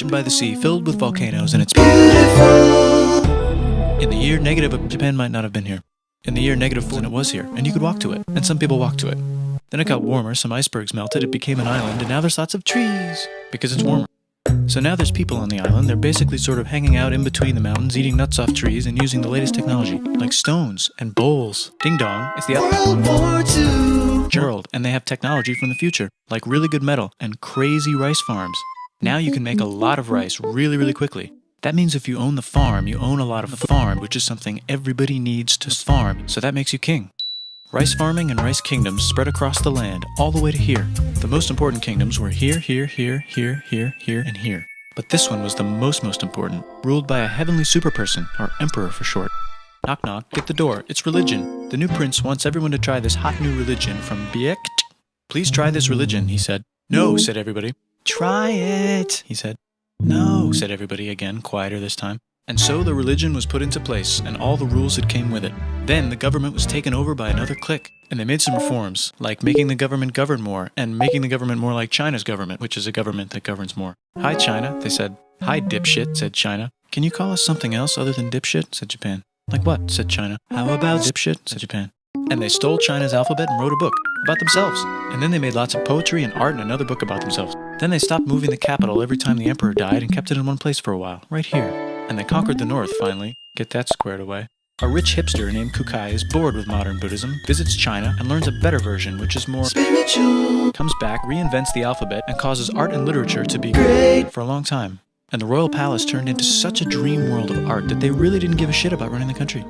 by the sea, filled with volcanoes, and it's beautiful. In the year negative, Japan might not have been here. In the year -4, and it was here, and you could walk to it, and some people walked to it. Then it got warmer, some icebergs melted, it became an island, and now there's lots of trees, because it's warmer. So now there's people on the island. They're basically sort of hanging out in between the mountains, eating nuts off trees, and using the latest technology, like stones and bowls. Ding dong, it's the World War II world, and they have technology from the future, like really good metal and crazy rice farms. Now you can make a lot of rice really, really quickly. That means if you own the farm, you own a lot of the farm, which is something everybody needs to farm, so that makes you king. Rice farming and rice kingdoms spread across the land, all the way to here. The most important kingdoms were here, here, here, here, here, here, and here. But this one was the most important, ruled by a heavenly superperson, or emperor for short. Knock knock, get the door, it's religion. The new prince wants everyone to try this hot new religion from Biekt. Please try this religion, he said. No, said everybody. Try it, he said. No, said everybody again, quieter this time. And so the religion was put into place, and all the rules that came with it. Then the government was taken over by another clique, and they made some reforms, like making the government govern more, and making the government more like China's government, which is a government that governs more. Hi, China, they said. Hi, dipshit, said China. Can you call us something else other than dipshit, said Japan. Like what, said China. How about dipshit, said Japan. And they stole China's alphabet and wrote a book about themselves. And then they made lots of poetry and art and another book about themselves. Then they stopped moving the capital every time the emperor died and kept it in one place for a while, right here. And they conquered the north finally. Get that squared away. A rich hipster named Kukai is bored with modern Buddhism, visits China, and learns a better version, which is more spiritual. Comes back, reinvents the alphabet, and causes art and literature to be great for a long time. And the royal palace turned into such a dream world of art that they really didn't give a shit about running the country.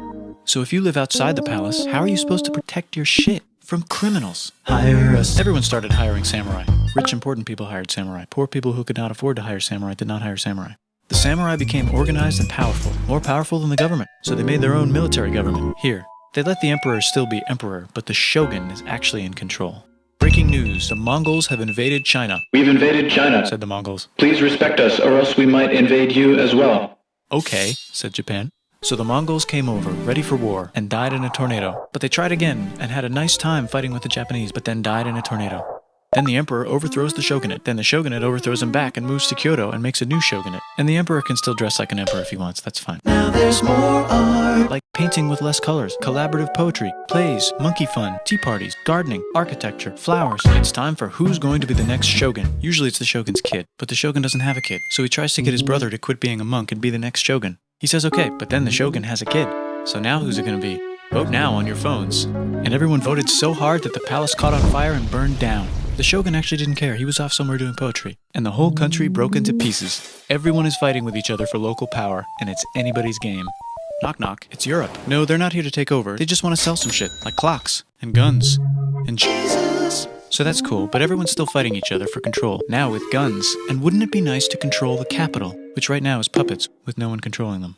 So if you live outside the palace, how are you supposed to protect your shit from criminals? Hire us. Everyone started hiring samurai. Rich, important people hired samurai. Poor people who could not afford to hire samurai did not hire samurai. The samurai became organized and powerful, more powerful than the government, so they made their own military government. Here, they let the emperor still be emperor, but the shogun is actually in control. Breaking news, the Mongols have invaded China. We've invaded China, said the Mongols. Please respect us, or else we might invade you as well. Okay, said Japan. So the Mongols came over, ready for war, and died in a tornado. But they tried again, and had a nice time fighting with the Japanese, but then died in a tornado. Then the emperor overthrows the shogunate. Then the shogunate overthrows him back and moves to Kyoto and makes a new shogunate. And the emperor can still dress like an emperor if he wants, that's fine. Now there's more art. Like painting with less colors, collaborative poetry, plays, monkey fun, tea parties, gardening, architecture, flowers. It's time for who's going to be the next shogun. Usually it's the shogun's kid, but the shogun doesn't have a kid. So he tries to get his brother to quit being a monk and be the next shogun. He says okay, but then the shogun has a kid. So now who's it gonna be? Vote now on your phones. And everyone voted so hard that the palace caught on fire and burned down. The shogun actually didn't care, he was off somewhere doing poetry. And the whole country broke into pieces. Everyone is fighting with each other for local power, and it's anybody's game. Knock knock, it's Europe. No, they're not here to take over, they just want to sell some shit, like clocks, and guns, and Jesus. So that's cool, but everyone's still fighting each other for control, now with guns. And wouldn't it be nice to control the capital, which right now is puppets, with no one controlling them.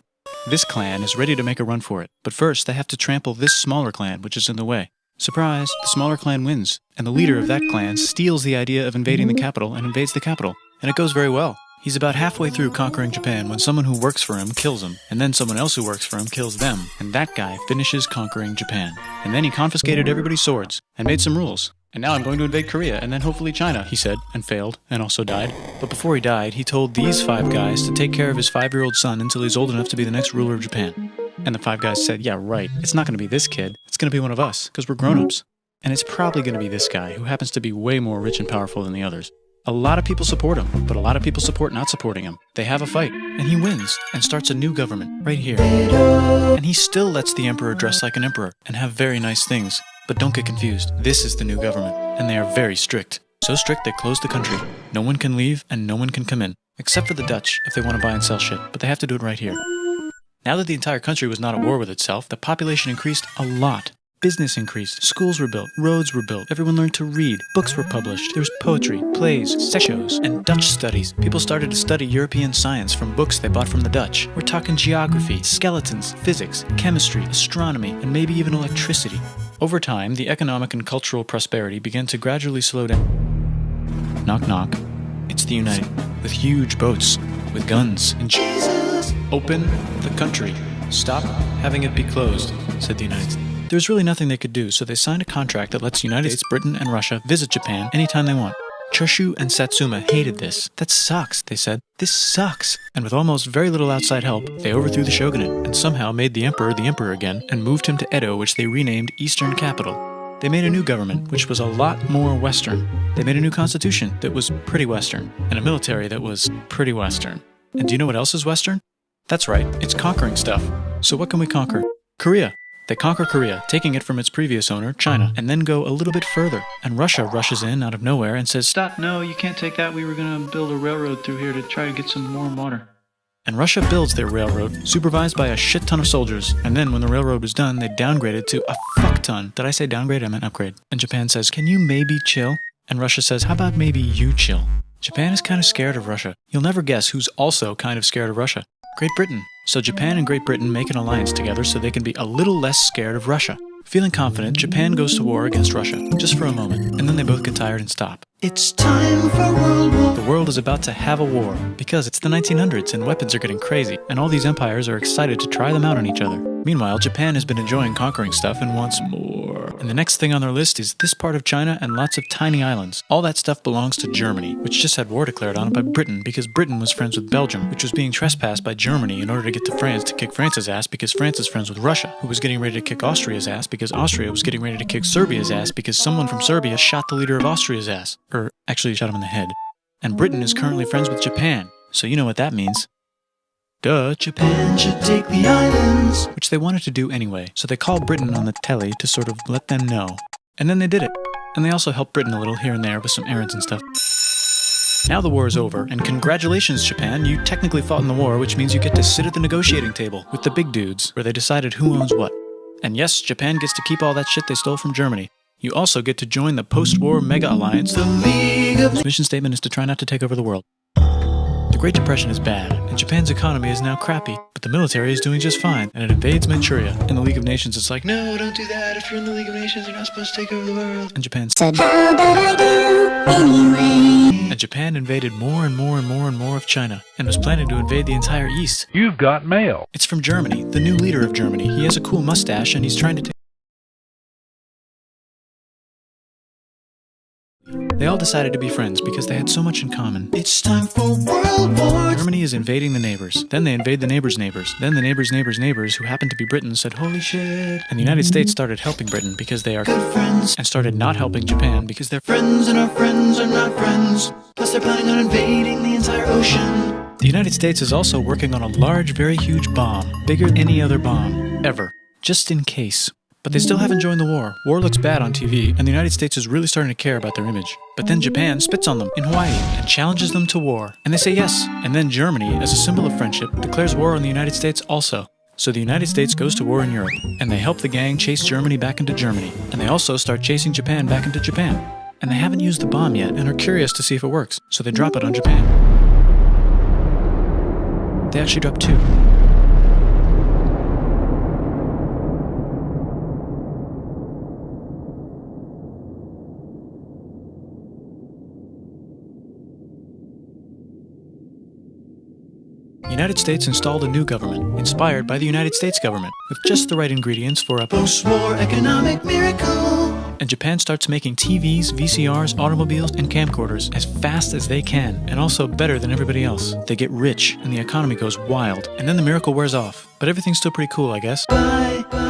This clan is ready to make a run for it, but first they have to trample this smaller clan, which is in the way. Surprise, the smaller clan wins, and the leader of that clan steals the idea of invading the capital and invades the capital. And it goes very well. He's about halfway through conquering Japan when someone who works for him kills him, and then someone else who works for him kills them, and that guy finishes conquering Japan. And then he confiscated everybody's swords, and made some rules. And now I'm going to invade Korea, and then hopefully China, he said, and failed, and also died. But before he died, he told these 5 guys to take care of his 5-year-old son until he's old enough to be the next ruler of Japan. And the 5 guys said, yeah, right, it's not going to be this kid, it's going to be one of us, because we're grown-ups. And it's probably going to be this guy, who happens to be way more rich and powerful than the others. A lot of people support him, but a lot of people support not supporting him. They have a fight, and he wins, and starts a new government, right here. And he still lets the emperor dress like an emperor, and have very nice things. But don't get confused, this is the new government, and they are very strict. So strict they closed the country. No one can leave, and no one can come in. Except for the Dutch, if they want to buy and sell shit, but they have to do it right here. Now that the entire country was not at war with itself, the population increased a lot. Business increased, schools were built, roads were built, everyone learned to read, books were published, there was poetry, plays, sex shows, and Dutch studies. People started to study European science from books they bought from the Dutch. We're talking geography, skeletons, physics, chemistry, astronomy, and maybe even electricity. Over time, the economic and cultural prosperity began to gradually slow down. Knock knock. It's the United, with huge boats, with guns, and Jesus! Open the country. Stop having it be closed, said the United States. There's really nothing they could do, so they signed a contract that lets United States, Britain, and Russia visit Japan anytime they want. Choshu and Satsuma hated this. That sucks, they said. This sucks. And with almost very little outside help, they overthrew the shogunate and somehow made the emperor again and moved him to Edo, which they renamed Eastern Capital. They made a new government, which was a lot more Western. They made a new constitution that was pretty Western, and a military that was pretty Western. And do you know what else is Western? That's right, it's conquering stuff. So what can we conquer? Korea. They conquer Korea, taking it from its previous owner, China, and then go a little bit further. And Russia rushes in out of nowhere and says, "Stop, no, you can't take that. We were going to build a railroad through here to try to get some warm water." And Russia builds their railroad, supervised by a shit ton of soldiers. And then when the railroad was done, they downgraded to a fuck ton. Did I say downgrade? I meant upgrade. And Japan says, "Can you maybe chill?" And Russia says, "How about maybe you chill?" Japan is kind of scared of Russia. You'll never guess who's also kind of scared of Russia. Great Britain. So Japan and Great Britain make an alliance together so they can be a little less scared of Russia. Feeling confident, Japan goes to war against Russia, just for a moment, and then they both get tired and stop. It's time for World War. The world is about to have a war, because it's the 1900s and weapons are getting crazy, and all these empires are excited to try them out on each other. Meanwhile, Japan has been enjoying conquering stuff and wants more. And the next thing on their list is this part of China and lots of tiny islands. All that stuff belongs to Germany, which just had war declared on it by Britain because Britain was friends with Belgium, which was being trespassed by Germany in order to get to France to kick France's ass because France is friends with Russia, who was getting ready to kick Austria's ass because Austria was getting ready to kick Serbia's ass because someone from Serbia shot the leader of Austria's ass. Or actually shot him in the head. And Britain is currently friends with Japan, so you know what that means. Duh, Japan should take the islands. Which they wanted to do anyway, so they called Britain on the telly to sort of let them know. And then they did it. And they also helped Britain a little here and there with some errands and stuff. Now the war is over, and congratulations, Japan, you technically fought in the war, which means you get to sit at the negotiating table with the big dudes, where they decided who owns what. And yes, Japan gets to keep all that shit they stole from Germany. You also get to join the post-war mega alliance, the League of... Its mission statement is to try not to take over the world. The Great Depression is bad, and Japan's economy is now crappy, but the military is doing just fine, and it invades Manchuria. In the League of Nations, it's like, no, don't do that. If you're in the League of Nations, you're not supposed to take over the world. And Japan said, how about I do anyway? And Japan invaded more and more and more and more of China, and was planning to invade the entire East. You've got mail. It's from Germany, the new leader of Germany. He has a cool mustache, and he's trying to take... They all decided to be friends because they had so much in common. It's time for World War. Germany is invading the neighbors. Then they invade the neighbors' neighbors. Then the neighbors' neighbors' neighbors, who happened to be Britain, said, holy shit. And the United States started helping Britain because they are good friends, and started not helping Japan because they're friends and our friends are not friends. Plus they're planning on invading the entire ocean. The United States is also working on a large, very huge bomb, bigger than any other bomb, ever, just in case. But they still haven't joined the war. War looks bad on TV, and the United States is really starting to care about their image. But then Japan spits on them in Hawaii and challenges them to war. And they say yes. And then Germany, as a symbol of friendship, declares war on the United States also. So the United States goes to war in Europe, and they help the gang chase Germany back into Germany. And they also start chasing Japan back into Japan. And they haven't used the bomb yet, and are curious to see if it works. So they drop it on Japan. They actually drop 2. The United States installed a new government, inspired by the United States government, with just the right ingredients for a post-war economic miracle. And Japan starts making TVs, VCRs, automobiles, and camcorders as fast as they can, and also better than everybody else. They get rich, and the economy goes wild, and then the miracle wears off. But everything's still pretty cool, I guess. Bye, bye.